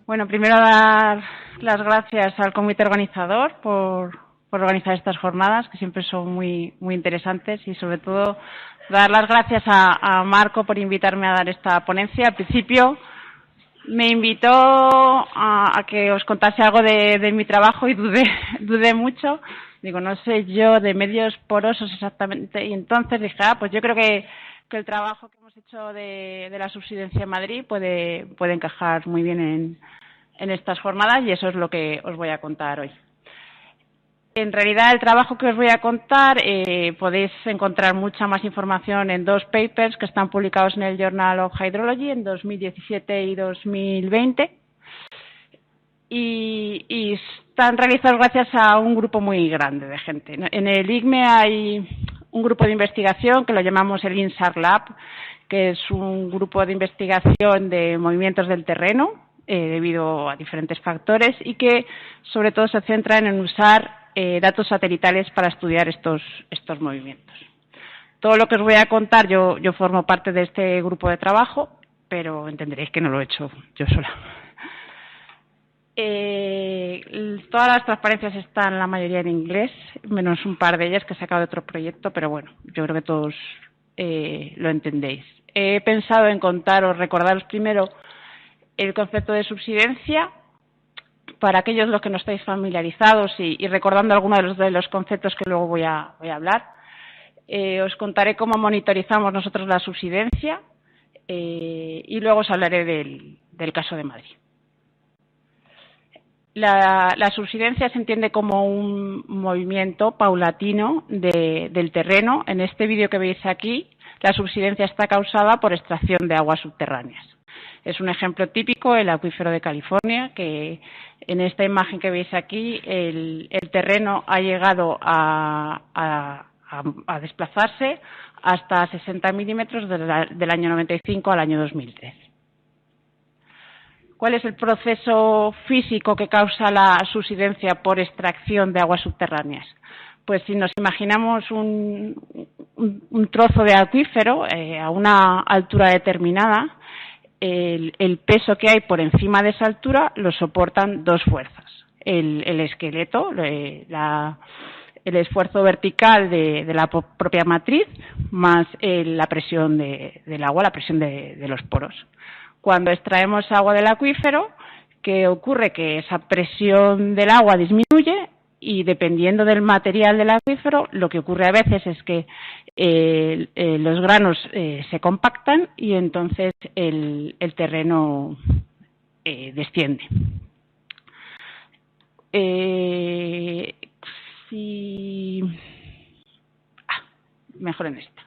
Bueno, primero dar las gracias al comité organizador por organizar estas jornadas, que siempre son muy interesantes, y sobre todo dar las gracias a Marco por invitarme a dar esta ponencia. Al principio me invitó a que os contase algo de mi trabajo y dudé mucho. Digo, no sé yo de medios porosos exactamente, y entonces dije, pues yo creo que el trabajo que hemos hecho de la subsidencia en Madrid puede encajar muy bien en estas jornadas, y eso es lo que os voy a contar hoy. En realidad, el trabajo que os voy a contar podéis encontrar mucha más información en dos papers que están publicados en el Journal of Hydrology en 2017 y 2020. Y están realizados gracias a un grupo muy grande de gente. En el ICME hay un grupo de investigación que lo llamamos el INSAR Lab, que es un grupo de investigación de movimientos del terreno debido a diferentes factores, y que sobre todo se centran en usar datos satelitales para estudiar estos movimientos. Todo lo que os voy a contar, yo formo parte de este grupo de trabajo, pero entenderéis que no lo he hecho yo sola. Todas las transparencias están la mayoría en inglés, menos un par de ellas que he sacado de otro proyecto, pero bueno, yo creo que todos lo entendéis. He pensado en recordaros primero el concepto de subsidencia, para aquellos los que no estáis familiarizados, y recordando algunos de los conceptos que luego voy a hablar. Os contaré cómo monitorizamos nosotros la subsidencia y luego os hablaré del caso de Madrid. La subsidencia se entiende como un movimiento paulatino del terreno. En este vídeo que veis aquí, la subsidencia está causada por extracción de aguas subterráneas. Es un ejemplo típico el acuífero de California, que en esta imagen que veis aquí, el terreno ha llegado a desplazarse hasta 60 milímetros del año 95 al año 2003. ¿Cuál es el proceso físico que causa la subsidencia por extracción de aguas subterráneas? Pues si nos imaginamos un trozo de acuífero a una altura determinada, el peso que hay por encima de esa altura lo soportan dos fuerzas. El esqueleto, el esfuerzo vertical de la propia matriz, más la presión del agua, la presión de los poros. Cuando extraemos agua del acuífero, ¿qué ocurre? Que esa presión del agua disminuye, y dependiendo del material del acuífero, lo que ocurre a veces es que los granos se compactan y entonces el terreno desciende. Mejor en esta.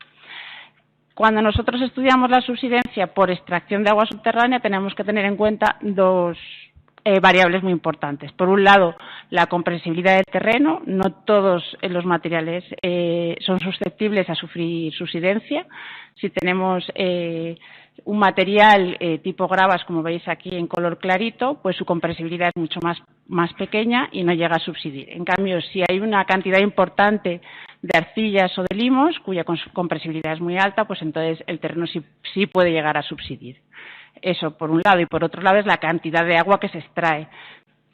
Cuando nosotros estudiamos la subsidencia por extracción de agua subterránea, tenemos que tener en cuenta dos variables muy importantes. Por un lado, la compresibilidad del terreno. No todos los materiales son susceptibles a sufrir subsidencia. Si tenemos un material tipo gravas, como veis aquí en color clarito, pues su compresibilidad es mucho más pequeña y no llega a subsidir. En cambio, si hay una cantidad importante de arcillas o de limos, cuya compresibilidad es muy alta, pues entonces el terreno sí puede llegar a subsidir. Eso por un lado, y por otro lado es la cantidad de agua que se extrae.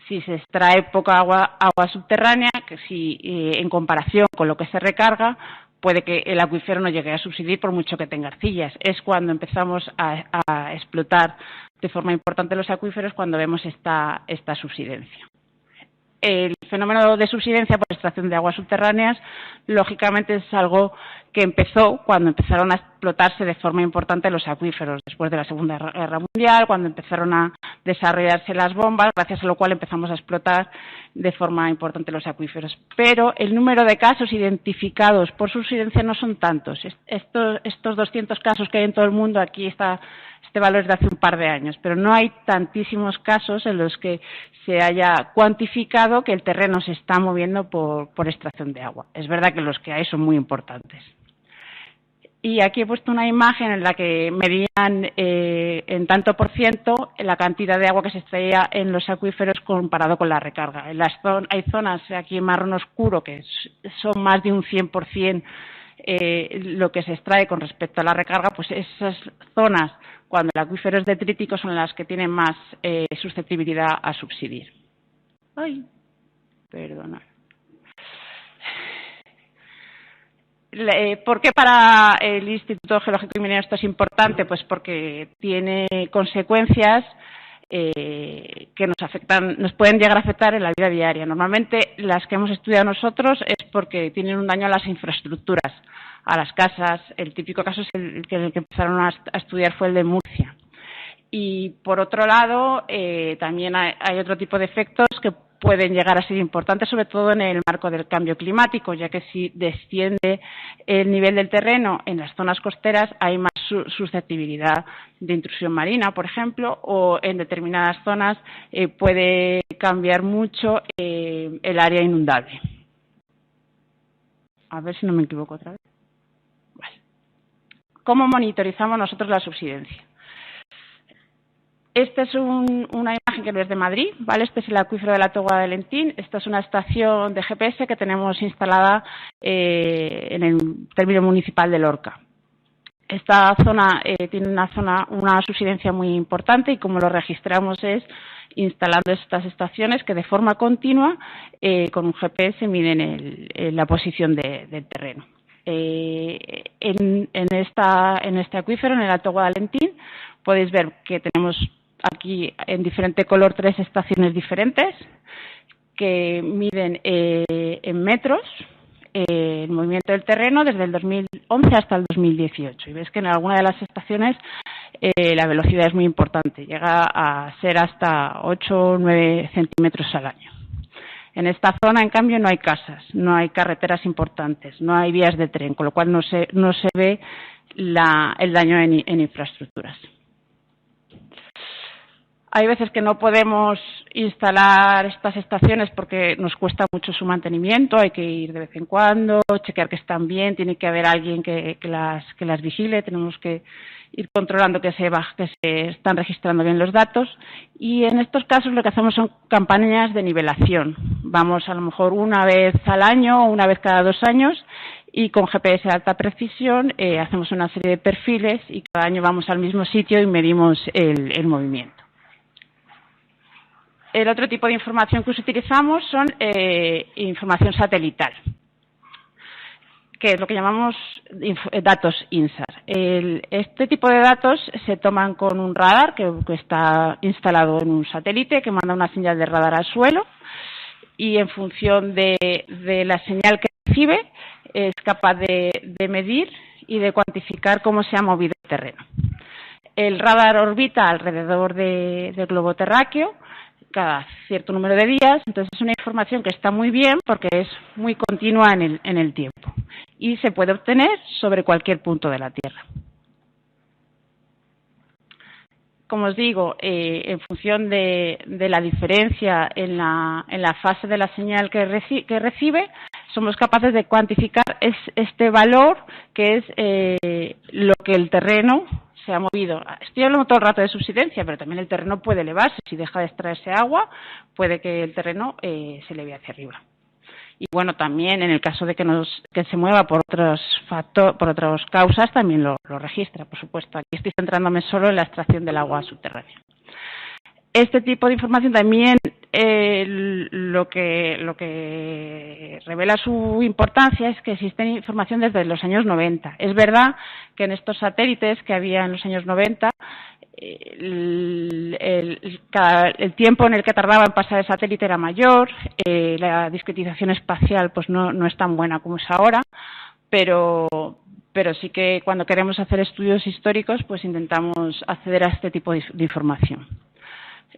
Si se extrae poca agua subterránea, que si en comparación con lo que se recarga, puede que el acuífero no llegue a subsidir por mucho que tenga arcillas. Es cuando empezamos a explotar de forma importante los acuíferos, cuando vemos esta subsidencia. El fenómeno de subsidencia por extracción de aguas subterráneas, lógicamente, es algo que empezó cuando empezaron a explotarse de forma importante los acuíferos, después de la Segunda Guerra Mundial, cuando empezaron a desarrollarse las bombas, gracias a lo cual empezamos a explotar de forma importante los acuíferos. Pero el número de casos identificados por subsidencia no son tantos. Estos 200 casos que hay en todo el mundo, aquí está este valor es de hace un par de años, pero no hay tantísimos casos en los que se haya cuantificado que el terreno se está moviendo por extracción de agua. Es verdad que los que hay son muy importantes. Y aquí he puesto una imagen en la que medían en tanto por ciento la cantidad de agua que se extraía en los acuíferos comparado con la recarga. Hay zonas aquí en marrón oscuro que son más de un 100% lo que se extrae con respecto a la recarga, pues esas zonas, cuando el acuífero es detrítico, son las que tienen más susceptibilidad a subsidir. Ay, perdona. ¿Por qué para el Instituto Geológico y Minero esto es importante? Pues porque tiene consecuencias que nos afectan, nos pueden llegar a afectar en la vida diaria. Normalmente las que hemos estudiado nosotros es porque tienen un daño a las infraestructuras, a las casas. El típico caso es el que empezaron a estudiar fue el de Murcia. Y por otro lado, también hay otro tipo de efectos que pueden llegar a ser importantes, sobre todo en el marco del cambio climático, ya que si desciende el nivel del terreno en las zonas costeras hay más susceptibilidad de intrusión marina, por ejemplo, o en determinadas zonas puede cambiar mucho el área inundable. A ver si no me equivoco otra vez. Vale. ¿Cómo monitorizamos nosotros la subsidencia? Esta es una imagen que no es de Madrid, ¿vale? Este es el acuífero de la Togua de Lentín. Esta es una estación de GPS que tenemos instalada en el término municipal de Lorca. Esta zona tiene una subsidencia muy importante y como lo registramos es instalando estas estaciones que de forma continua con un GPS miden la posición del terreno. En este acuífero, en el Alto Guadalentín, podéis ver que tenemos aquí en diferente color 3 estaciones diferentes que miden en metros el movimiento del terreno desde el 2011 hasta el 2018. Y ves que en alguna de las estaciones la velocidad es muy importante, llega a ser hasta 8 o 9 centímetros al año. En esta zona, en cambio, no hay casas, no hay carreteras importantes, no hay vías de tren, con lo cual no se ve el daño en infraestructuras. Hay veces que no podemos instalar estas estaciones porque nos cuesta mucho su mantenimiento, hay que ir de vez en cuando, chequear que están bien, tiene que haber alguien que las vigile, tenemos que ir controlando que se están registrando bien los datos y en estos casos lo que hacemos son campañas de nivelación. Vamos a lo mejor una vez al año o una vez cada 2 años y con GPS de alta precisión hacemos una serie de perfiles y cada año vamos al mismo sitio y medimos el movimiento. El otro tipo de información que utilizamos son información satelital, que es lo que llamamos datos INSAR. Este tipo de datos se toman con un radar que está instalado en un satélite que manda una señal de radar al suelo y en función de la señal que recibe es capaz de medir y de cuantificar cómo se ha movido el terreno. El radar orbita alrededor del globo terráqueo cada cierto número de días, entonces es una información que está muy bien porque es muy continua en el tiempo y se puede obtener sobre cualquier punto de la Tierra. Como os digo, en función de la diferencia en la fase de la señal que recibe, somos capaces de cuantificar este valor que es lo que el terreno se ha movido. Estoy hablando todo el rato de subsidencia, pero también el terreno puede elevarse. Si deja de extraerse agua, puede que el terreno se eleve hacia arriba. Y bueno, también en el caso de que se mueva por otras causas, también lo registra, por supuesto. Aquí estoy centrándome solo en la extracción del agua subterránea. Este tipo de información también lo que revela su importancia es que existe información desde los años 90. Es verdad que en estos satélites que había en los años 90, el tiempo en el que tardaba en pasar el satélite era mayor, la discretización espacial pues no es tan buena como es ahora, pero sí que cuando queremos hacer estudios históricos pues intentamos acceder a este tipo de información.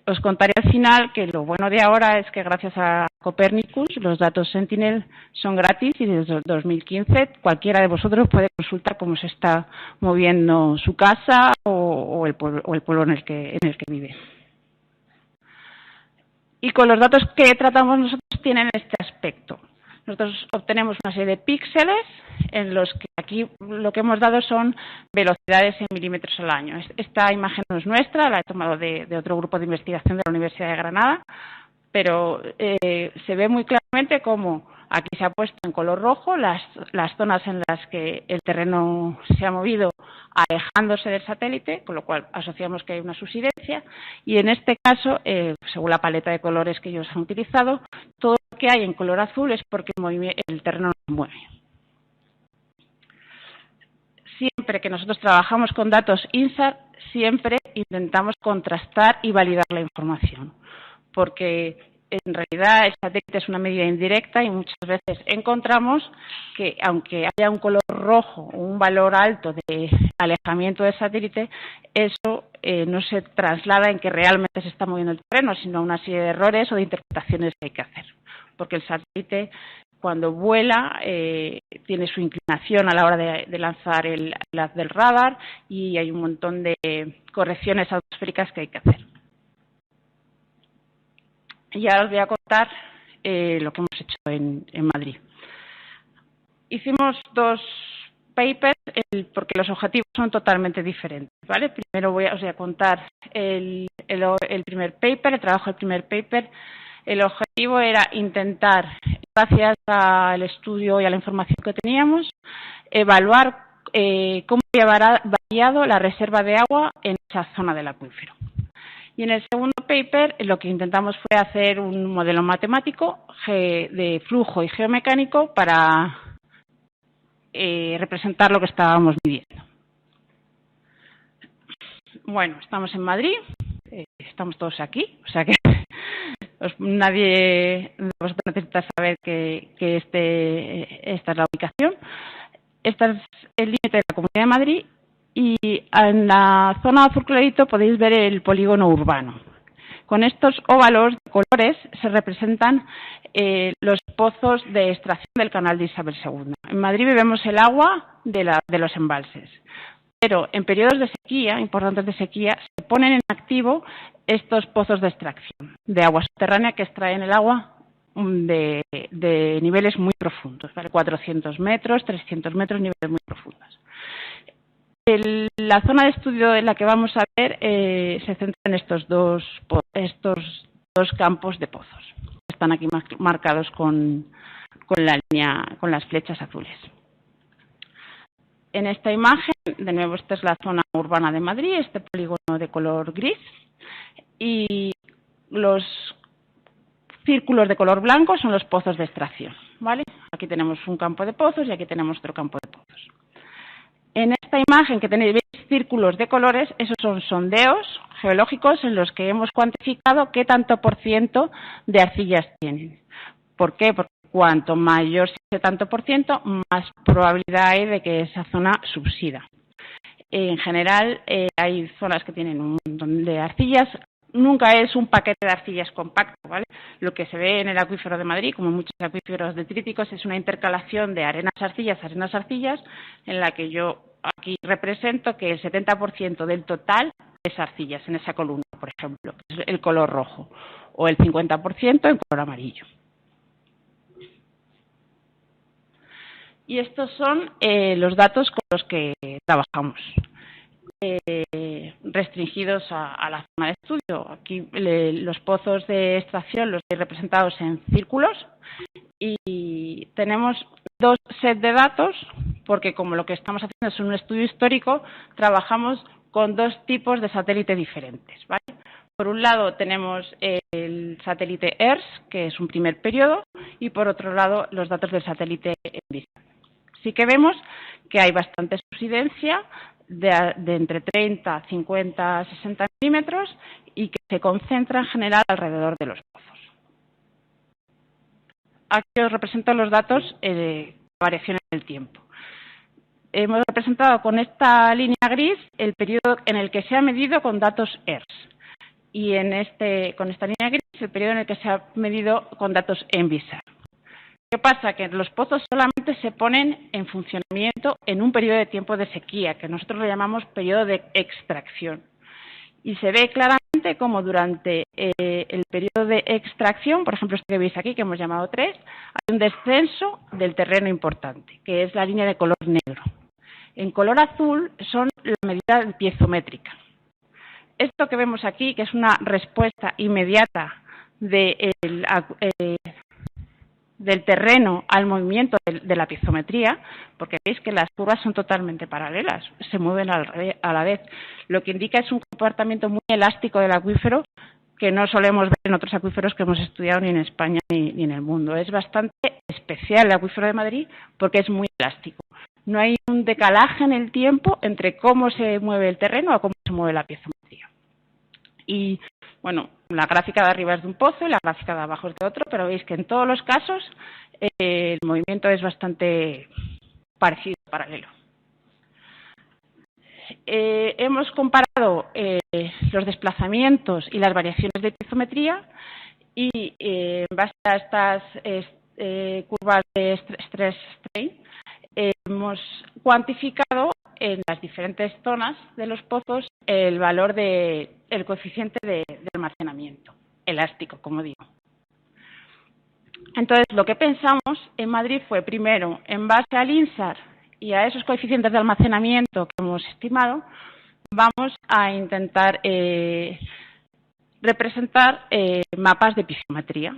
Os contaré al final que lo bueno de ahora es que gracias a Copernicus los datos Sentinel son gratis y desde 2015 cualquiera de vosotros puede consultar cómo se está moviendo su casa o el pueblo en el que vive. Y con los datos que tratamos nosotros tienen este aspecto. Nosotros obtenemos una serie de píxeles en los que aquí lo que hemos dado son velocidades en milímetros al año. Esta imagen no es nuestra, la he tomado de otro grupo de investigación de la Universidad de Granada, pero se ve muy claramente cómo Aquí se ha puesto en color rojo las zonas en las que el terreno se ha movido alejándose del satélite, con lo cual asociamos que hay una subsidencia, y en este caso, según la paleta de colores que ellos han utilizado, todo lo que hay en color azul es porque el terreno no se mueve. Siempre que nosotros trabajamos con datos INSAR, siempre intentamos contrastar y validar la información, porque en realidad el satélite es una medida indirecta y muchas veces encontramos que aunque haya un color rojo o un valor alto de alejamiento del satélite, eso no se traslada en que realmente se está moviendo el terreno, sino a una serie de errores o de interpretaciones que hay que hacer, porque el satélite cuando vuela tiene su inclinación a la hora de lanzar el haz del radar y hay un montón de correcciones atmosféricas que hay que hacer. Y ahora os voy a contar lo que hemos hecho en Madrid. Hicimos 2 papers porque los objetivos son totalmente diferentes, ¿vale? Primero os voy a contar el primer paper, el trabajo del primer paper. El objetivo era intentar, gracias al estudio y a la información que teníamos, evaluar cómo había variado la reserva de agua en esa zona del acuífero. Y en el segundo paper lo que intentamos fue hacer un modelo matemático de flujo y geomecánico para representar lo que estábamos midiendo. Bueno, estamos en Madrid, estamos todos aquí, o sea que nadie de vosotros necesita saber que esta es la ubicación. Este es el límite de la Comunidad de Madrid y en la zona azul clarito podéis ver el polígono urbano. Con estos óvalos de colores se representan los pozos de extracción del canal de Isabel II. En Madrid bebemos el agua de los embalses, pero en periodos de sequía, importantes de sequía, se ponen en activo estos pozos de extracción de agua subterránea que extraen el agua de niveles muy profundos, ¿vale? 400 metros, 300 metros, niveles muy profundos. La zona de estudio en la que vamos a ver se centra en estos dos campos de pozos. Están aquí marcados con la línea, con las flechas azules. En esta imagen, de nuevo, esta es la zona urbana de Madrid, este polígono de color gris, y los círculos de color blanco son los pozos de extracción, ¿vale? Aquí tenemos un campo de pozos y aquí tenemos otro campo de pozos. En esta imagen que tenéis círculos de colores, esos son sondeos geológicos en los que hemos cuantificado qué tanto % de arcillas tienen. ¿Por qué? Porque cuanto mayor sea ese tanto %, más probabilidad hay de que esa zona subsida. En general, hay zonas que tienen un montón de arcillas. Nunca es un paquete de arcillas compacto, ¿vale? Lo que se ve en el acuífero de Madrid, como en muchos acuíferos detríticos, es una intercalación de arenas-arcillas, en la que yo aquí represento que el 70% del total es arcillas en esa columna, por ejemplo, es el color rojo, o el 50% en color amarillo. Y estos son los datos con los que trabajamos. Restringidos a la zona de estudio. Aquí los pozos de extracción los hay representados en círculos y tenemos 2 sets de datos porque como lo que estamos haciendo es un estudio histórico, trabajamos con 2 tipos de satélite diferentes, ¿vale? Por un lado tenemos el satélite ERS, que es un primer periodo, y por otro lado los datos del satélite ENVISAT. Sí que vemos que hay bastante subsidencia de entre 30, 50, 60 milímetros y que se concentra en general alrededor de los pozos. Aquí os represento los datos de variaciones del tiempo. Hemos representado con esta línea gris el periodo en el que se ha medido con datos ERS y con esta línea gris el periodo en el que se ha medido con datos ENVISAT. ¿Qué pasa? Que los pozos solamente se ponen en funcionamiento en un periodo de tiempo de sequía, que nosotros lo llamamos periodo de extracción. Y se ve claramente como durante el periodo de extracción, por ejemplo, este que veis aquí, que hemos llamado 3, hay un descenso del terreno importante, que es la línea de color negro. En color azul son la medida piezométrica. Esto que vemos aquí, que es una respuesta inmediata del del terreno al movimiento de la piezometría, porque veis que las curvas son totalmente paralelas, se mueven a la vez, lo que indica es un comportamiento muy elástico del acuífero que no solemos ver en otros acuíferos que hemos estudiado ni en España ni en el mundo. Es bastante especial el acuífero de Madrid porque es muy elástico. No hay un decalaje en el tiempo entre cómo se mueve el terreno a cómo se mueve la piezometría. Y, bueno, la gráfica de arriba es de un pozo y la gráfica de abajo es de otro, pero veis que en todos los casos el movimiento es bastante parecido, paralelo. Hemos comparado los desplazamientos y las variaciones de piezometría y en base a estas curvas de stress strain hemos cuantificado en las diferentes zonas de los pozos el valor del coeficiente de almacenamiento elástico, como digo. Entonces, lo que pensamos en Madrid fue, primero, en base al INSAR y a esos coeficientes de almacenamiento que hemos estimado, vamos a intentar representar mapas de piezometría,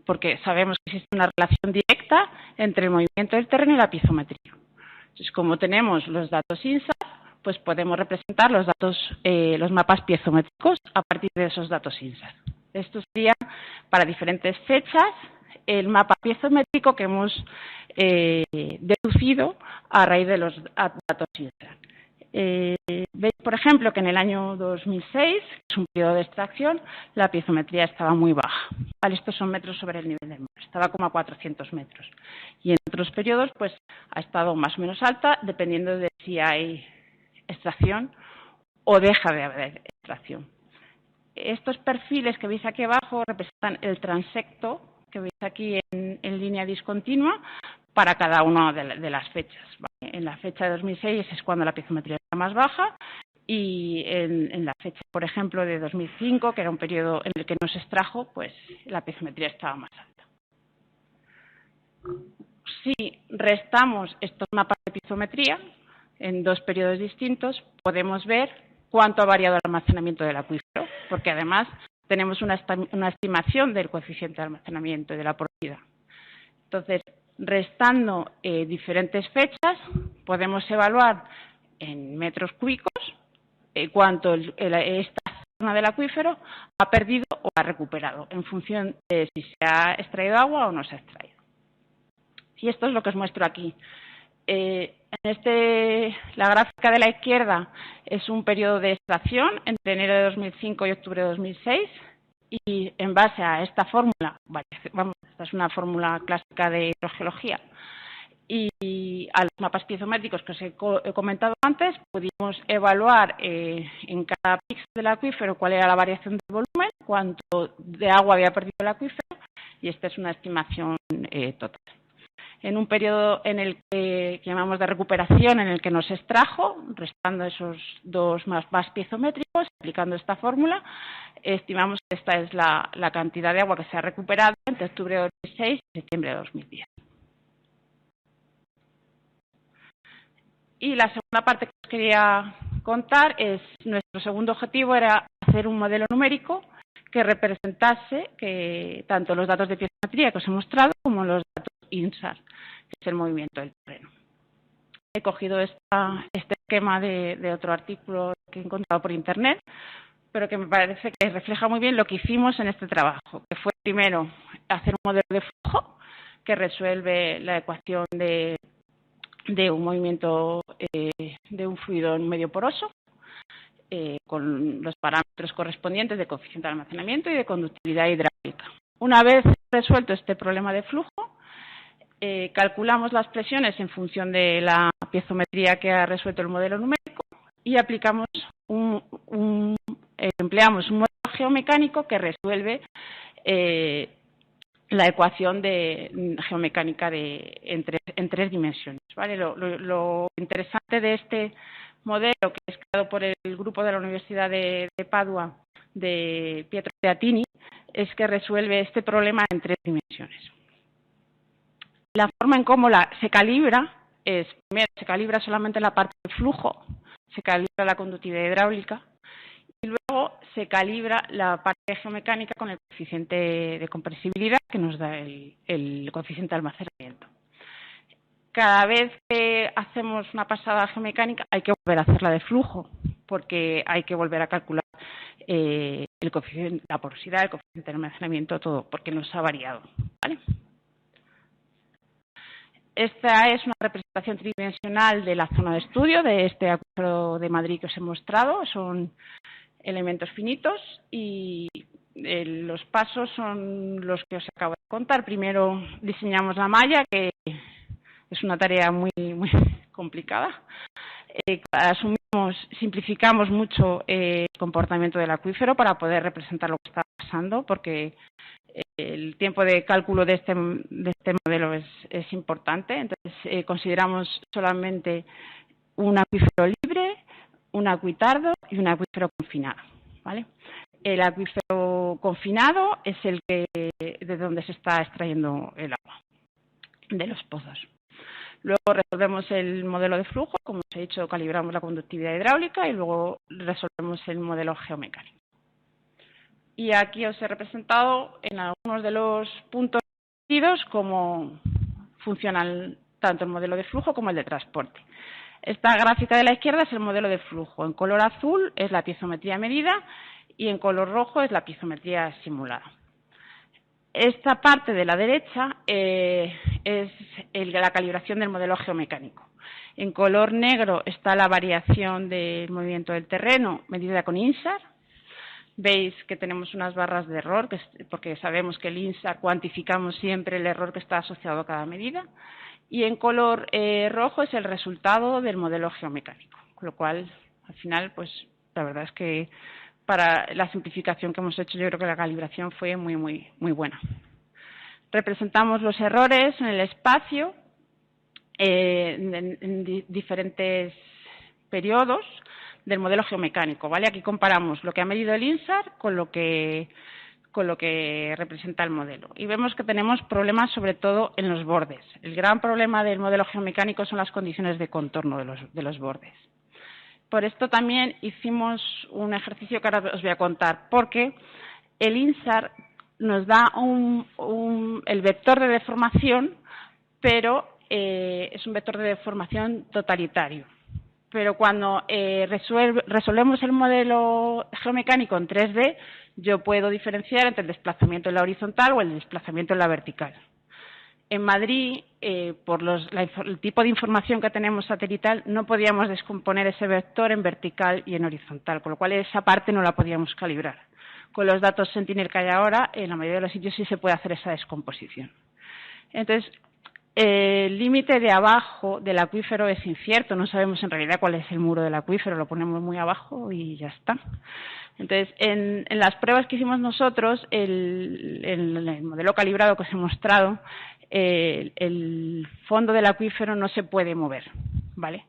porque sabemos que existe una relación directa entre el movimiento del terreno y la piezometría. Entonces, como tenemos los datos INSAR, pues podemos representar los datos, los mapas piezométricos a partir de esos datos INSAR. Esto sería para diferentes fechas el mapa piezométrico que hemos deducido a raíz de los datos INSAR. Veis, por ejemplo, que en el año 2006, que es un periodo de extracción, la piezometría estaba muy baja. ¿Vale? Estos son metros sobre el nivel del mar, estaba como a 400 metros. Y en otros periodos, pues, ha estado más o menos alta, dependiendo de si hay extracción o deja de haber extracción. Estos perfiles que veis aquí abajo representan el transecto que veis aquí en línea discontinua para cada una de las fechas. ¿Vale? En la fecha de 2006 es cuando la piezometría está más baja y en la fecha, por ejemplo, de 2005, que era un periodo en el que no se extrajo, pues la piezometría estaba más alta. Si restamos estos mapas de piezometría en dos periodos distintos, podemos ver cuánto ha variado el almacenamiento del acuífero, porque además tenemos una estimación del coeficiente de almacenamiento y de la porosidad. Entonces, restando diferentes fechas, podemos evaluar en metros cúbicos cuánto esta zona del acuífero ha perdido o ha recuperado, en función de si se ha extraído agua o no se ha extraído. Y esto es lo que os muestro aquí. La gráfica de la izquierda es un periodo de extracción entre enero de 2005 y octubre de 2006 y en base a esta fórmula, esta es una fórmula clásica de hidrogeología, y a los mapas piezométricos que os he comentado antes, pudimos evaluar en cada píxel del acuífero cuál era la variación del volumen, cuánto de agua había perdido el acuífero, y esta es una estimación total. En un periodo en el que llamamos de recuperación, en el que nos extrajo, restando esos dos mapas piezométricos, aplicando esta fórmula, estimamos que esta es la cantidad de agua que se ha recuperado entre octubre de 2006 y septiembre de 2010. Y la segunda parte que os quería contar es, nuestro segundo objetivo era hacer un modelo numérico que representase que tanto los datos de piezometría que os he mostrado como los datos INSAR, que es el movimiento del terreno. He cogido este esquema de otro artículo que he encontrado por internet, pero que me parece que refleja muy bien lo que hicimos en este trabajo, que fue primero hacer un modelo de flujo que resuelve la ecuación de un movimiento de un fluido medio poroso, con los parámetros correspondientes de coeficiente de almacenamiento y de conductividad hidráulica. Una vez resuelto este problema de flujo, calculamos las presiones en función de la piezometría que ha resuelto el modelo numérico y aplicamos empleamos un modelo geomecánico que resuelve la ecuación geomecánica en tres dimensiones. ¿Vale? Lo interesante de este modelo, que es creado por el grupo de la Universidad de Padua, de Pietro Beatini, es que resuelve este problema en tres dimensiones. La forma en cómo se calibra es, primero, se calibra solamente la parte del flujo, se calibra la conductividad hidráulica y luego se calibra la parte geomecánica con el coeficiente de compresibilidad que nos da el coeficiente de almacenamiento. Cada vez que hacemos una pasada geomecánica hay que volver a hacerla de flujo, porque hay que volver a calcular el coeficiente, la porosidad, el coeficiente de almacenamiento, todo, porque nos ha variado, ¿vale? Esta es una representación tridimensional de la zona de estudio de este acuífero de Madrid que os he mostrado. Son elementos finitos y los pasos son los que os acabo de contar. Primero diseñamos la malla, que es una tarea muy complicada. Simplificamos mucho el comportamiento del acuífero para poder representar lo que está pasando, porque el tiempo de cálculo de este modelo es importante. Entonces, consideramos solamente un acuífero libre, un acuitardo y un acuífero confinado, ¿vale? El acuífero confinado es el que de donde se está extrayendo el agua de los pozos. Luego resolvemos el modelo de flujo, como os he dicho, calibramos la conductividad hidráulica y luego resolvemos el modelo geomecánico. Y aquí os he representado en algunos de los puntos cómo funcionan tanto el modelo de flujo como el de transporte. Esta gráfica de la izquierda es el modelo de flujo. En color azul es la piezometría medida y en color rojo es la piezometría simulada. Esta parte de la derecha es la calibración del modelo geomecánico. En color negro está la variación del movimiento del terreno medida con INSAR. Veis que tenemos unas barras de error, porque sabemos que el INSAR cuantificamos siempre el error que está asociado a cada medida. Y en color rojo es el resultado del modelo geomecánico. Con lo cual, al final, pues la verdad es que para la simplificación que hemos hecho, yo creo que la calibración fue muy buena. Representamos los errores en el espacio en diferentes periodos del modelo geomecánico, ¿vale? Aquí comparamos lo que ha medido el INSAR con lo que representa el modelo. Y vemos que tenemos problemas sobre todo en los bordes. El gran problema del modelo geomecánico son las condiciones de contorno de los bordes. Por esto también hicimos un ejercicio que ahora os voy a contar, porque el INSAR nos da el vector de deformación, pero es un vector de deformación totalitario. Pero cuando resolvemos el modelo geomecánico en 3D, yo puedo diferenciar entre el desplazamiento en la horizontal o el desplazamiento en la vertical. En Madrid, por el tipo de información que tenemos satelital, no podíamos descomponer ese vector en vertical y en horizontal, con lo cual esa parte no la podíamos calibrar. Con los datos Sentinel que hay ahora, en la mayoría de los sitios sí se puede hacer esa descomposición. Entonces, el límite de abajo del acuífero es incierto, no sabemos en realidad cuál es el muro del acuífero, lo ponemos muy abajo y ya está. Entonces, en las pruebas que hicimos nosotros, el modelo calibrado que os he mostrado, el fondo del acuífero no se puede mover, ¿vale?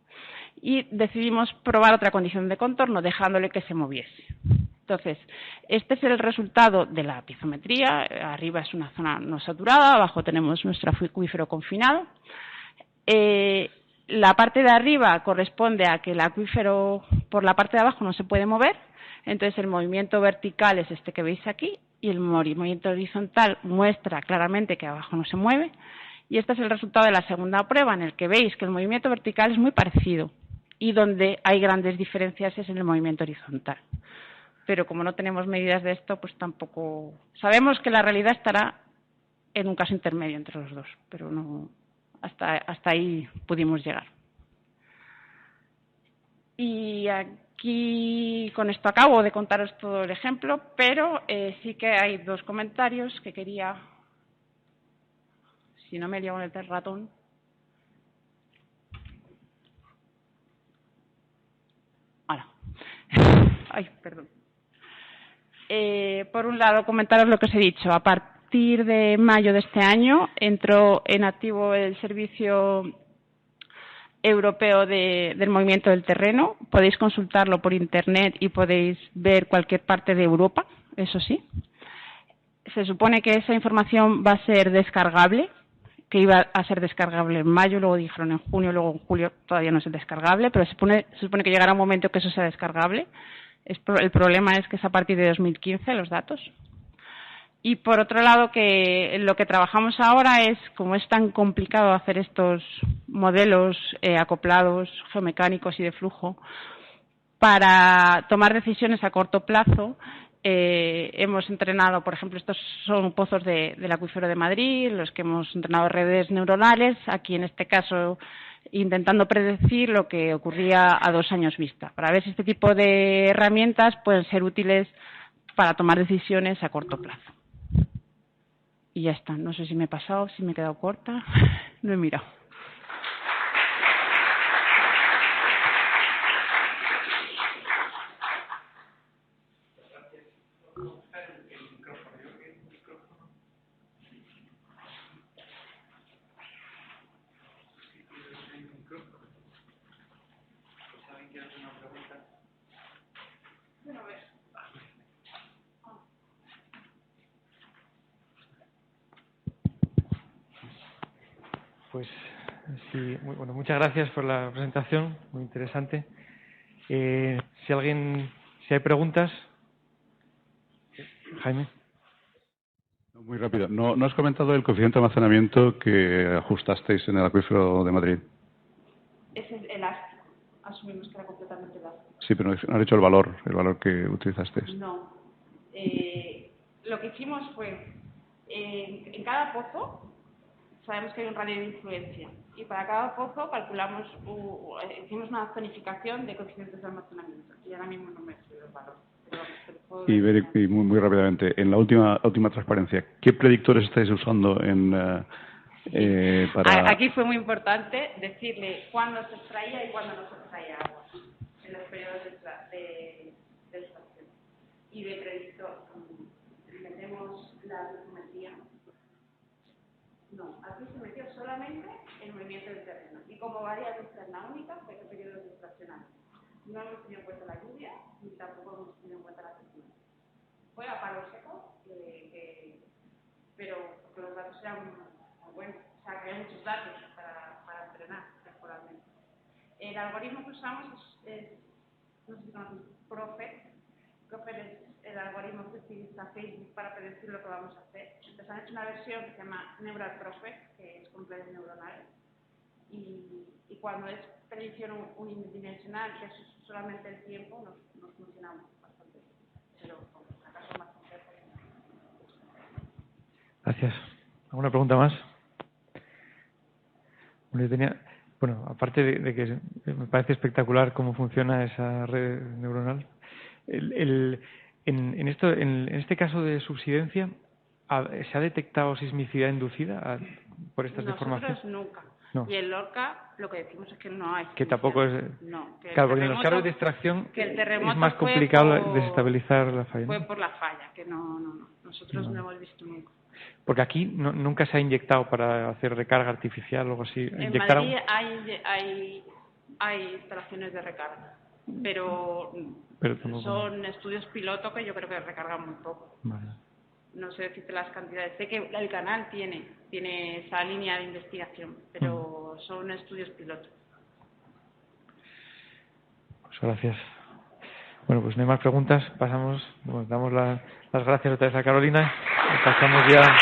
Y decidimos probar otra condición de contorno, dejándole que se moviese. Entonces, este es el resultado de la piezometría. Arriba es una zona no saturada, abajo tenemos nuestro acuífero confinado. La parte de arriba corresponde a que el acuífero por la parte de abajo no se puede mover, entonces el movimiento vertical es este que veis aquí y el movimiento horizontal muestra claramente que abajo no se mueve. Y este es el resultado de la segunda prueba, en el que veis que el movimiento vertical es muy parecido y donde hay grandes diferencias es en el movimiento horizontal. Pero como no tenemos medidas de esto, pues tampoco... Sabemos que la realidad estará en un caso intermedio entre los dos, pero no hasta ahí pudimos llegar. Y aquí, con esto acabo de contaros todo el ejemplo, pero sí que hay dos comentarios que quería... Si no me lío con el ratón... Ahora. Ay, perdón. Por un lado, comentaros lo que os he dicho. A partir de mayo de este año entró en activo el Servicio Europeo del Movimiento del Terreno. Podéis consultarlo por Internet y podéis ver cualquier parte de Europa, eso sí. Se supone que esa información va a ser descargable, que iba a ser descargable en mayo, luego dijeron en junio, luego en julio todavía no es descargable, pero se supone que llegará un momento que eso sea descargable. El problema es que es a partir de 2015 los datos. Y por otro lado, que lo que trabajamos ahora es, como es tan complicado hacer estos modelos acoplados, geomecánicos y de flujo, para tomar decisiones a corto plazo, hemos entrenado, por ejemplo, estos son pozos del acuífero de Madrid, los que hemos entrenado redes neuronales, aquí en este caso intentando predecir lo que ocurría a 2 años vista, para ver si este tipo de herramientas pueden ser útiles para tomar decisiones a corto plazo. Y ya está. No sé si me he pasado, si me he quedado corta. No he mirado. Pues sí, bueno, muchas gracias por la presentación, muy interesante. Si hay preguntas, Jaime. Muy rápido. ¿No has comentado el coeficiente de almacenamiento que ajustasteis en el acuífero de Madrid? Es elástico. Asumimos que era completamente elástico. Sí, pero no has dicho el valor que utilizasteis. No. Lo que hicimos fue, en cada pozo, sabemos que hay un radio de influencia y para cada pozo calculamos, hicimos una zonificación de coeficientes de almacenamiento y ahora mismo no me sé el valor. Y muy rápidamente, en la última transparencia, ¿qué predictores estáis usando para...? Aquí fue muy importante decirle cuándo se extraía y cuándo no se extraía agua en los periodos de extracción. Y de predictor, metemos la geometría. No, aquí se metió solamente el movimiento del terreno. Y como variable externa única, fue que periodos de extracción antes. No hemos tenido en cuenta la lluvia, ni tampoco hemos tenido en cuenta la sequía. Fue a palo seco, pero porque los datos eran muy buenos. O sea, que hay muchos datos para entrenar temporalmente. El algoritmo que usamos es no sé si conocen, Prophet. Prophet es el algoritmo que utiliza Facebook para predecir lo que vamos a hacer. Entonces han hecho una versión que se llama Neural Prophet, que es con redes neuronales. Y cuando es predicción unidimensional, que es solamente el tiempo, nos funcionamos bastante bien. Pero con acaso más complejo. Gracias. ¿Alguna pregunta más? Bueno, aparte de que me parece espectacular cómo funciona esa red neuronal, en este caso de subsidencia, ¿se ha detectado sismicidad inducida por estas deformaciones? Nosotros nunca. No. Y en Lorca lo que decimos es que no hay. Que tampoco es. No. Que claro, porque en los carros de extracción es más fue complicado desestabilizar la falla. Fue ¿no? por la falla, que no. Nosotros no hemos visto nunca. Porque aquí nunca se ha inyectado para hacer recarga artificial o algo así. En Madrid hay instalaciones de recarga, pero son estudios piloto que yo creo que recargan muy poco. Vale. No sé decirte las cantidades. Sé que el canal tiene esa línea de investigación, pero son estudios piloto. Pues gracias. Bueno, pues no hay más preguntas. Damos las gracias otra vez a Carolina. Pasamos ya